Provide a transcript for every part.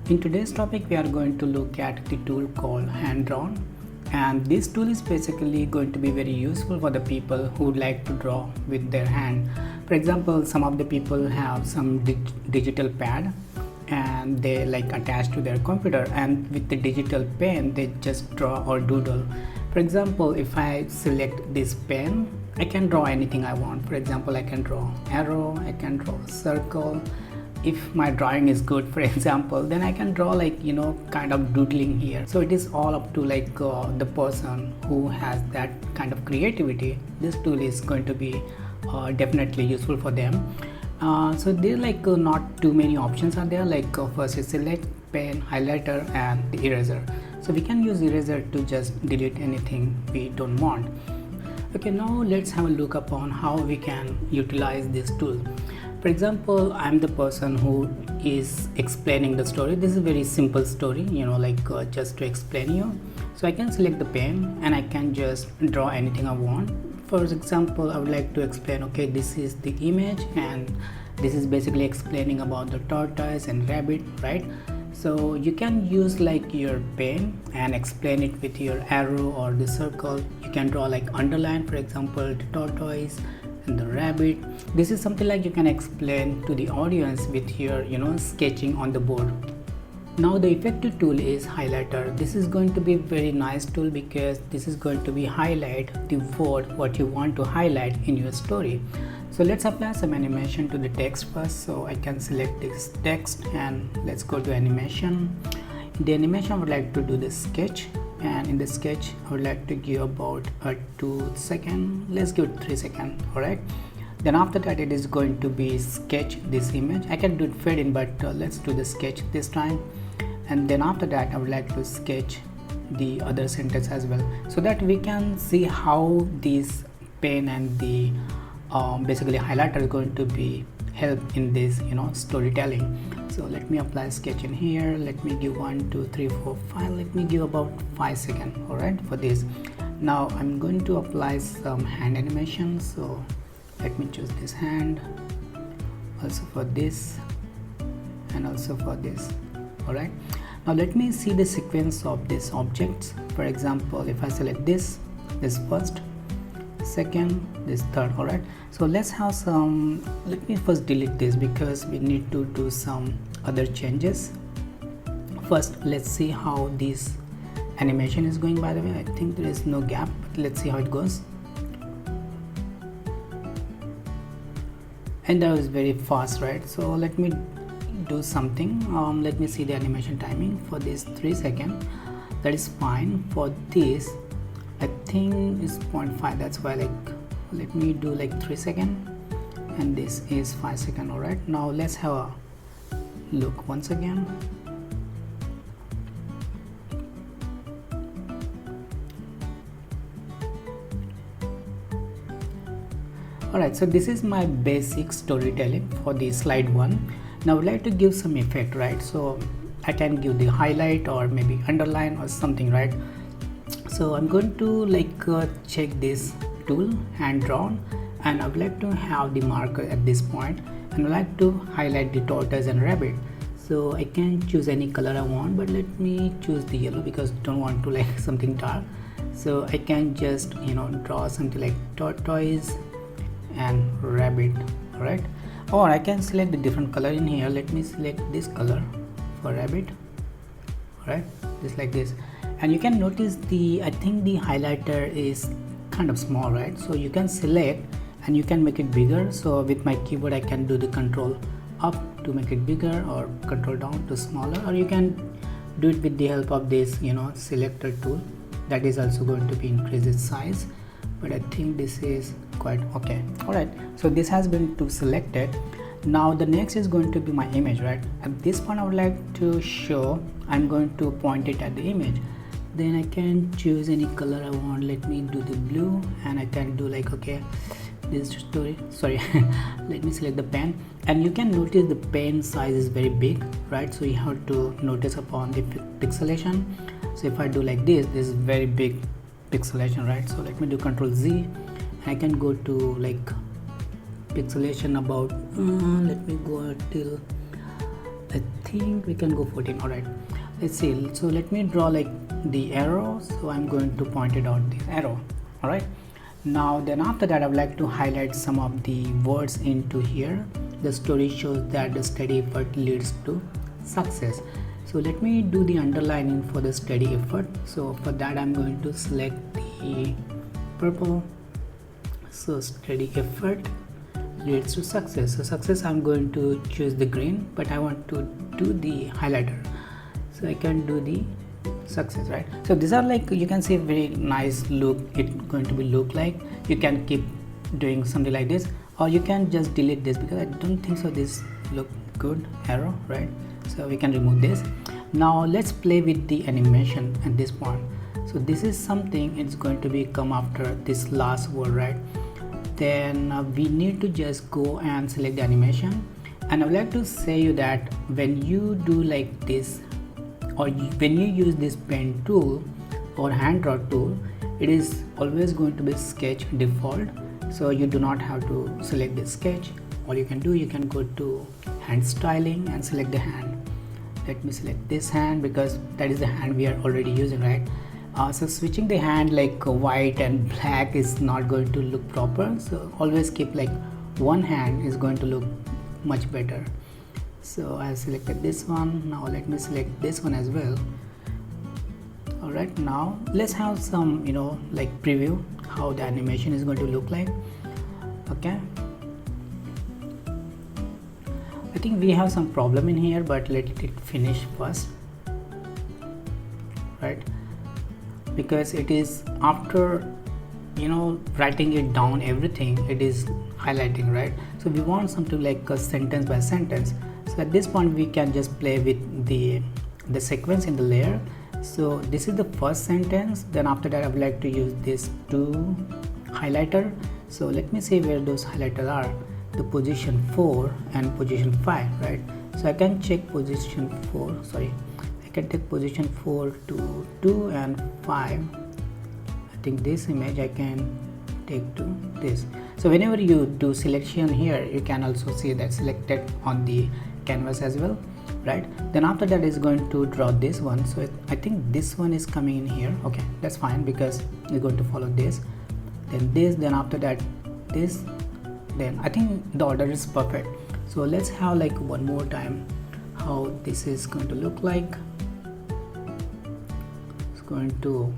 In today's topic, we are going to look at the tool called hand drawn, and this tool is basically going to be very useful for the people who like to draw with their hand. For example, some of the people have some digital pad and they like attached to their computer, and with the digital pen they just draw or doodle. For example, if I select this pen, I can draw anything I want. For example, I can draw arrow, I can draw circle. If my drawing is good, for example, then I can draw kind of doodling here. So it is all up to the person who has that kind of creativity. This tool is going to be definitely useful for them. So there not too many options are there. First is select, pen, highlighter and the eraser. So we can use eraser to just delete anything we don't want. Okay, now let's have a look upon how we can utilize this tool. For example, I'm the person who is explaining the story. This is a very simple story, just to explain you. So I can select the pen and I can just draw anything I want. For example, I would like to explain, okay, this is the image and this is basically explaining about the tortoise and rabbit, right? So you can use your pen and explain it with your arrow or the circle. You can draw underline, for example, the tortoise and the rabbit. This is something you can explain to the audience with your sketching on the board. Now the effective tool is highlighter. This is going to be a very nice tool because this is going to be highlight the word what you want to highlight in your story. So let's apply some animation to the text first. So I can select this text and let's go to animation. In the animation, I would like to do the sketch, and in the sketch I would like to give about a 2 second. Let's give it 3 seconds. All right, then after that it is going to be sketch this image. I can do it fade in, but let's do the sketch this time. And then after that I would like to sketch the other sentence as well, so that we can see how this pen and the basically highlighter is going to be help in this storytelling. So let me apply sketch in here. Let me give 1 2 3 4 5. Let me give about 5 seconds. All right, for this. Now I'm going to apply some hand animation. So let me choose this hand, also for this and also for this. All right, now let me see the sequence of these objects. For example, if I select this first, second, this third. All right, so let's have some, let me first delete this because we need to do some other changes. First, let's see how this animation is going. By the way, I think there is no gap, but let's see how it goes. And that was very fast, right? So let me do something. Let me see the animation timing for this 3 seconds. That is fine. For this I think is 0.5. that's why let me do 3 seconds, and this is 5 seconds. All right, now let's have a look once again. All right, so this is my basic storytelling for the slide 1. Now I would like to give some effect, right? So I can give the highlight or maybe underline or something, right? So I'm going to check this tool, hand drawn, and I would like to have the marker at this point, and I would like to highlight the tortoise and rabbit. So I can choose any color I want, but let me choose the yellow because I don't want to something dark. So I can just draw something like tortoise and rabbit. All right, or I can select the different color in here. Let me select this color for rabbit. All right, just like this. And you can notice I think the highlighter is kind of small, right? So you can select and you can make it bigger. So with my keyboard I can do the control up to make it bigger, or control down to smaller, or you can do it with the help of this selector tool. That is also going to be increase its size, but I think this is quite okay. All right, so this has been selected. Now the next is going to be my image, right? At this point I would like to show, I'm going to point it at the image. Then I can choose any color I want. Let me do the blue, and I can do okay, this story, sorry. Let me select the pen, and you can notice the pen size is very big, right? So you have to notice upon the pixelation. So if I do this is very big pixelation, right? So let me do Control Z. I can go to pixelation about let me go till I think we can go 14. All right, let's see. So let me draw like the arrow. So I'm going to point it out this arrow. All right, now then after that I would like to highlight some of the words into here. The story shows that the steady effort leads to success. So let me do the underlining for the steady effort. So for that I'm going to select the purple. So steady effort leads to success. So success, I'm going to choose the green, but I want to do the highlighter, so I can do the success, right? So these are like, you can see very nice look it's going to be look like. You can keep doing something like this, or you can just delete this because I don't think so this look good arrow, right? So we can remove this. Now let's play with the animation at this point. So this is something, it's going to be come after this last word, right? Then we need to just go and select the animation, and I would like to say you that when you do like this, or when you use this pen tool or hand draw tool, it is always going to be sketch default, so you do not have to select the sketch. All you can do, you can go to hand styling and select the hand. Let me select this hand because that is the hand we are already using, right? So switching the hand like white and black is not going to look proper, so always keep like one hand is going to look much better. So I have selected this one. Now let me select this one as well. Alright, now let's have some like preview how the animation is going to look like. Okay, I think we have some problem in here, but let it finish first, right? Because it is after writing it down everything, it is highlighting, right? So we want something like a sentence by sentence. So at this point we can just play with the sequence in the layer. So this is the first sentence, then after that I would like to use this two highlighter. So let me see where those highlighters are, the position 4 and position 5, right? So I can check position 4, I can take position 4 to 2 and 5. I think this image I can take to this. So whenever you do selection here, you can also see that selected on the canvas as well, right? Then after that is going to draw this one. So I think this one is coming in here. Okay, that's fine because we're going to follow this, then this, then after that this, then I think the order is perfect. So let's have like one more time how this is going to look like. Going to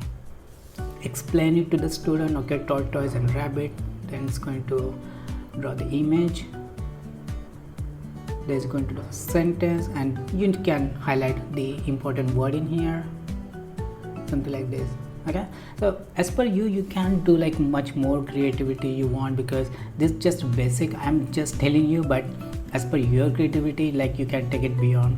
explain it to the student. Okay, tortoise and rabbit, then it's going to draw the image, there's going to do a sentence, and you can highlight the important word in here, something like this. Okay, so as per you can do like much more creativity you want, because this is just basic, I'm just telling you, but as per your creativity, like you can take it beyond.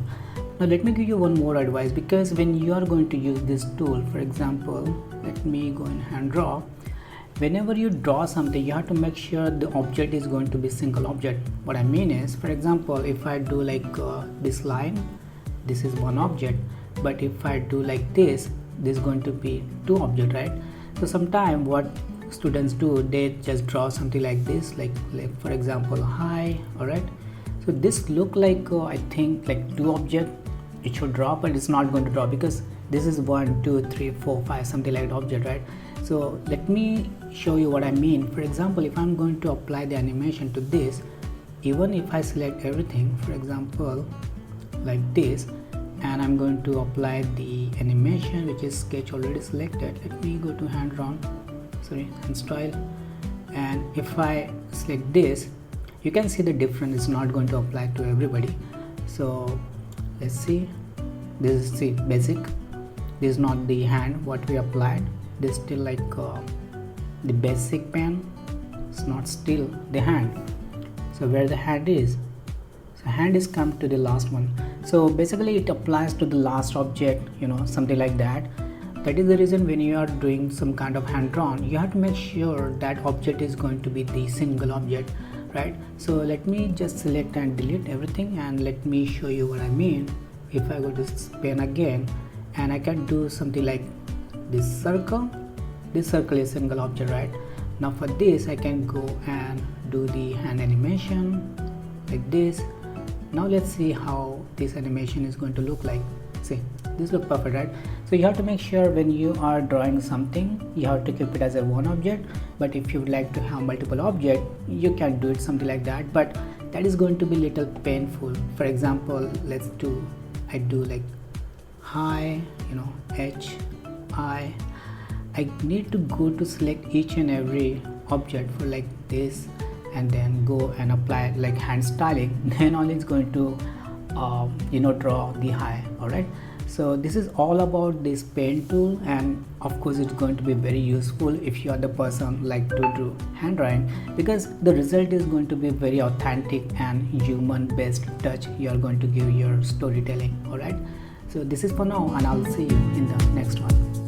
Now let me give you one more advice, because when you are going to use this tool, for example, let me go in hand draw. Whenever you draw something, you have to make sure the object is going to be single object. What I mean is, for example, if I do like this line, this is one object, but if I do like this is going to be two object, right? So sometimes what students do, they just draw something like this, like for example hi. All right, so this look like I think like two object it should draw, but it's not going to draw because this is 1 2 3 4 5 something like object, right? So let me show you what I mean. For example, if I'm going to apply the animation to this, even if I select everything, for example like this, and I'm going to apply the animation which is sketch already selected, let me go to hand drawn, hand style, and if I select this, you can see the difference is not going to apply to everybody. So let's see, this is the basic, this is not the hand what we applied, this is still like the basic pen, it's not still the hand. So where the hand is, so hand is come to the last one, so basically it applies to the last object, something like that. That is the reason when you are doing some kind of hand drawn, you have to make sure that object is going to be the single object, right? So let me just select and delete everything, and let me show you what I mean. If I go to pen again, and I can do something like this circle is single object, right? Now for this I can go and do the hand animation like this, Now let's see how this animation is going to look like. See, this looks perfect, right? So you have to make sure when you are drawing something, you have to keep it as a one object, but if you would like to have multiple objects, you can do it something like that, but that is going to be little painful. For example, I do like hi, H I. I need to go to select each and every object for like this, and then go and apply like hand styling, then only it's going to draw the high. All right, so this is all about this pen tool, and of course it's going to be very useful if you are the person like to do handwriting, because the result is going to be very authentic and human based touch you are going to give your storytelling. All right, so this is for now, and I'll see you in the next one.